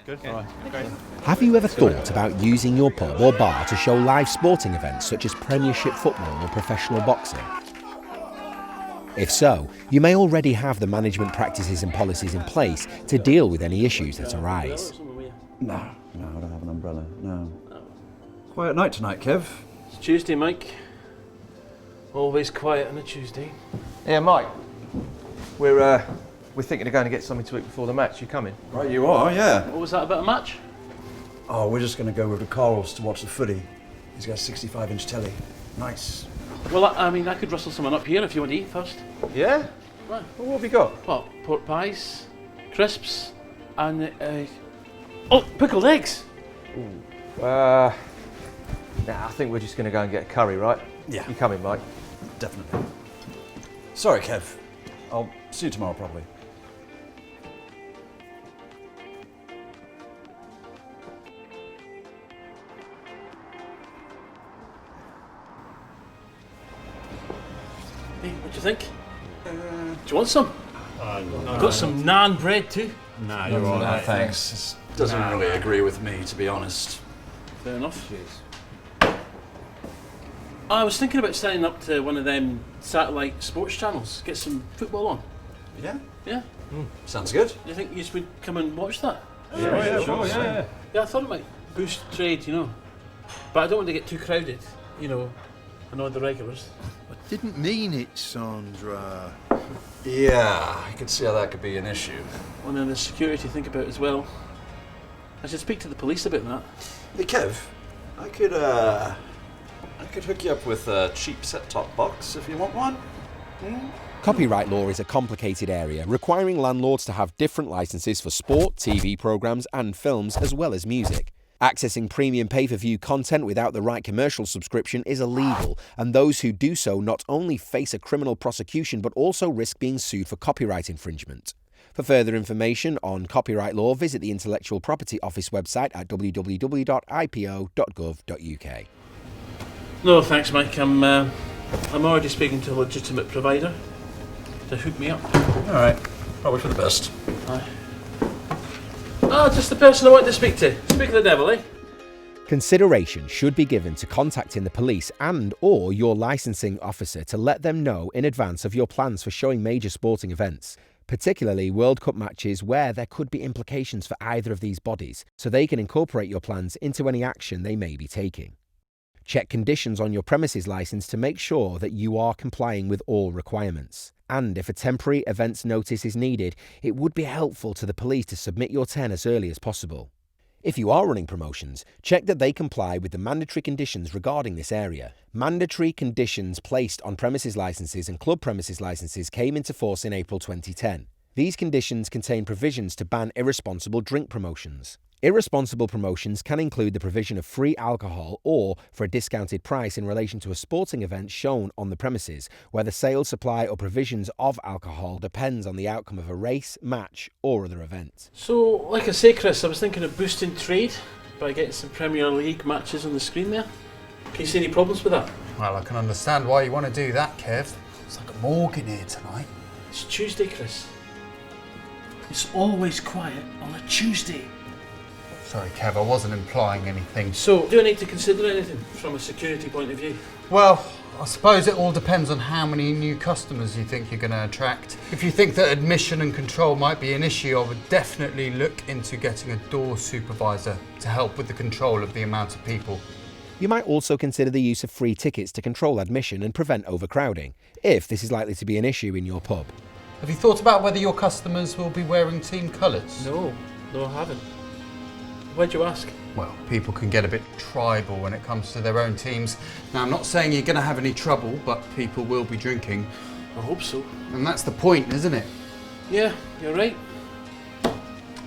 Good. All right. Great. Have you ever thought about using your pub or bar to show live sporting events such as Premiership football or professional boxing? If so, you may already have the management practices and policies in place to deal with any issues that arise. No, I don't have an umbrella, no. Quiet night tonight, Kev. It's Tuesday, Mike. Always quiet on a Tuesday. Yeah, Mike. We're thinking of going to get something to eat before the match. You coming? Right, you are, yeah. What was that about a match? Oh, we're just going to go over to Carl's to watch the footy. He's got a 65-inch telly. Nice. Well, I mean, I could rustle someone up here if you want to eat first. Yeah? Right. Well, what have you got? What? Pork pies, crisps, and pickled eggs. Nah, I think we're just going to go and get a curry, right? Yeah. You coming, Mike? Definitely. Sorry, Kev. I'll see you tomorrow, probably. Hey, what do you think? Do you want some? I've got some naan bread too. Nah, you're all right. Thanks. This doesn't really agree with me, to be honest. Fair enough. I was thinking about signing up to one of them satellite sports channels, get some football on. Yeah? Yeah? Sounds good. Do you think you would come and watch that? Yeah, sure. Yeah, I thought it might boost trade, you know. But I don't want to get too crowded, you know, annoy the regulars. I didn't mean it, Sandra. Yeah, I could see how that could be an issue. And then the security to think about as well. I should speak to the police about that. Hey, Kev, I could hook you up with a cheap set-top box if you want one. Copyright law is a complicated area, requiring landlords to have different licenses for sport, TV programmes and films, as well as music. Accessing premium pay-per-view content without the right commercial subscription is illegal, and those who do so not only face a criminal prosecution but also risk being sued for copyright infringement. For further information on copyright law, visit the Intellectual Property Office website at www.ipo.gov.uk. No, thanks, Mike. I'm already speaking to a legitimate provider to hook me up. All right, probably for the best. Aye. Ah, just the person I want to speak to. Speak of the devil, eh? Consideration should be given to contacting the police and/or your licensing officer to let them know in advance of your plans for showing major sporting events, particularly World Cup matches where there could be implications for either of these bodies, so they can incorporate your plans into any action they may be taking. Check conditions on your premises licence to make sure that you are complying with all requirements. And if a temporary events notice is needed, it would be helpful to the police to submit your 10 as early as possible. If you are running promotions, check that they comply with the mandatory conditions regarding this area. Mandatory conditions placed on premises licences and club premises licences came into force in April 2010. These conditions contain provisions to ban irresponsible drink promotions. Irresponsible promotions can include the provision of free alcohol or for a discounted price in relation to a sporting event shown on the premises, where the sale, supply or provisions of alcohol depends on the outcome of a race, match or other event. So, like I say, Chris, I was thinking of boosting trade by getting some Premier League matches on the screen there. Can you see any problems with that? Well, I can understand why you want to do that, Kev. It's like a morgue in here tonight. It's Tuesday, Chris. It's always quiet on a Tuesday. Sorry, Kev, I wasn't implying anything. So, do I need to consider anything from a security point of view? Well, I suppose it all depends on how many new customers you think you're going to attract. If you think that admission and control might be an issue, I would definitely look into getting a door supervisor to help with the control of the amount of people. You might also consider the use of free tickets to control admission and prevent overcrowding, if this is likely to be an issue in your pub. Have you thought about whether your customers will be wearing team colours? No, I haven't. Why'd you ask? Well, people can get a bit tribal when it comes to their own teams. Now, I'm not saying you're going to have any trouble, but people will be drinking. I hope so. And that's the point, isn't it? Yeah, you're right.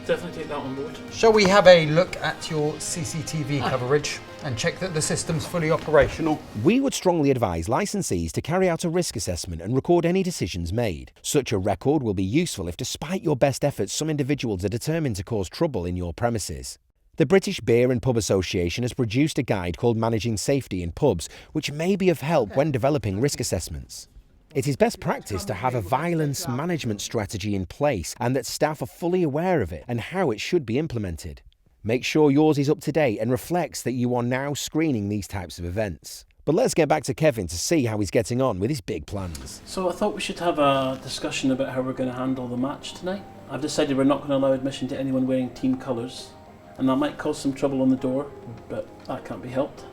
Definitely take that on board. Shall we have a look at your CCTV coverage and check that the system's fully operational? We would strongly advise licensees to carry out a risk assessment and record any decisions made. Such a record will be useful if, despite your best efforts, some individuals are determined to cause trouble in your premises. The British Beer and Pub Association has produced a guide called Managing Safety in Pubs, which may be of help when developing risk assessments. It is best practice to have a violence management strategy in place and that staff are fully aware of it and how it should be implemented. Make sure yours is up to date and reflects that you are now screening these types of events. But let's get back to Kevin to see how he's getting on with his big plans. So I thought we should have a discussion about how we're going to handle the match tonight. I've decided we're not going to allow admission to anyone wearing team colours, and that might cause some trouble on the door, but that can't be helped.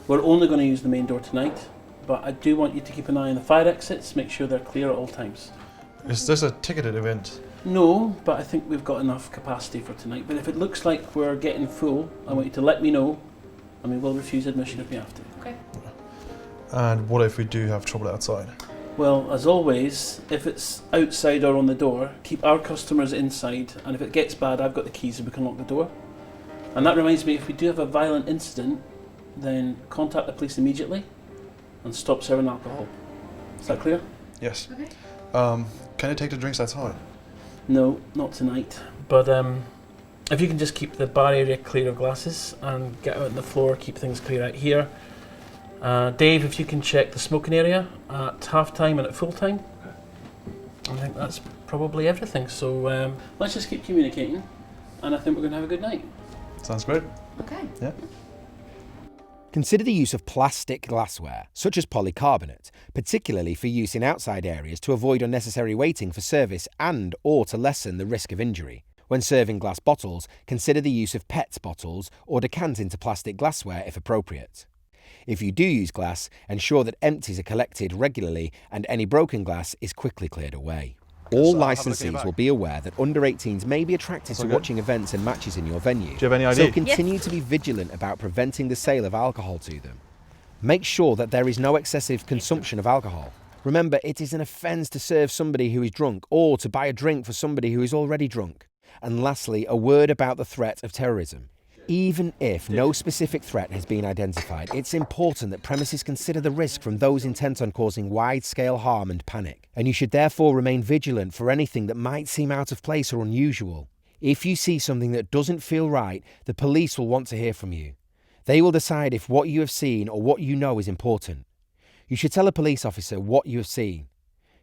We're only going to use the main door tonight, but I do want you to keep an eye on the fire exits, make sure they're clear at all times. Is this a ticketed event? No, but I think we've got enough capacity for tonight. But if it looks like we're getting full, I want you to let me know, and we will refuse admission if we have to. Okay. And what if we do have trouble outside? Well, as always, if it's outside or on the door, keep our customers inside, and if it gets bad, I've got the keys and we can lock the door. And that reminds me, if we do have a violent incident, then contact the police immediately and stop serving alcohol. Is that clear? Yes. Okay. Can I take the drinks outside? No, not tonight. But if you can just keep the bar area clear of glasses and get out on the floor, keep things clear out here. Dave, if you can check the smoking area at half time and at full time. I think that's probably everything. So let's just keep communicating, and I think we're going to have a good night. Sounds great. Okay. Yeah. Consider the use of plastic glassware, such as polycarbonate, particularly for use in outside areas to avoid unnecessary waiting for service and or to lessen the risk of injury. When serving glass bottles, consider the use of PET bottles or decant into plastic glassware if appropriate. If you do use glass, ensure that empties are collected regularly and any broken glass is quickly cleared away. All licensees will be aware that under 18s may be attracted to watching events and matches in your venue. Do you have any ID? So continue to be vigilant about preventing the sale of alcohol to them. Make sure that there is no excessive consumption of alcohol. Remember, it is an offence to serve somebody who is drunk or to buy a drink for somebody who is already drunk. And lastly, a word about the threat of terrorism. Even if no specific threat has been identified, it's important that premises consider the risk from those intent on causing wide-scale harm and panic, and you should therefore remain vigilant for anything that might seem out of place or unusual. If you see something that doesn't feel right, the police will want to hear from you. They will decide if what you have seen or what you know is important. You should tell a police officer what you have seen.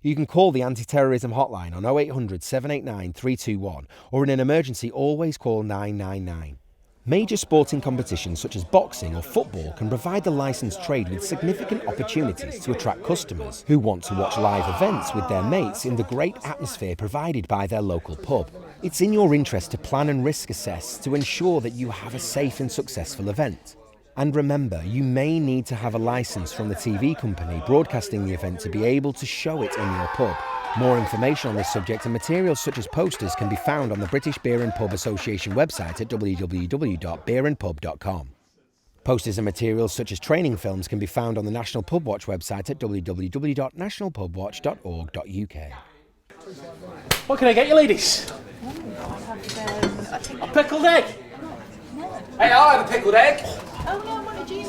You can call the anti-terrorism hotline on 0800 789 321 or in an emergency always call 999. Major sporting competitions such as boxing or football can provide the licensed trade with significant opportunities to attract customers who want to watch live events with their mates in the great atmosphere provided by their local pub. It's in your interest to plan and risk assess to ensure that you have a safe and successful event. And remember, you may need to have a license from the TV company broadcasting the event to be able to show it in your pub. More information on this subject and materials such as posters can be found on the British Beer and Pub Association website at www.beerandpub.com. Posters and materials such as training films can be found on the National Pubwatch website at www.nationalpubwatch.org.uk. What can I get you, ladies? A pickled egg? Hey, I'll have a pickled egg. Oh yeah, I want a G&T.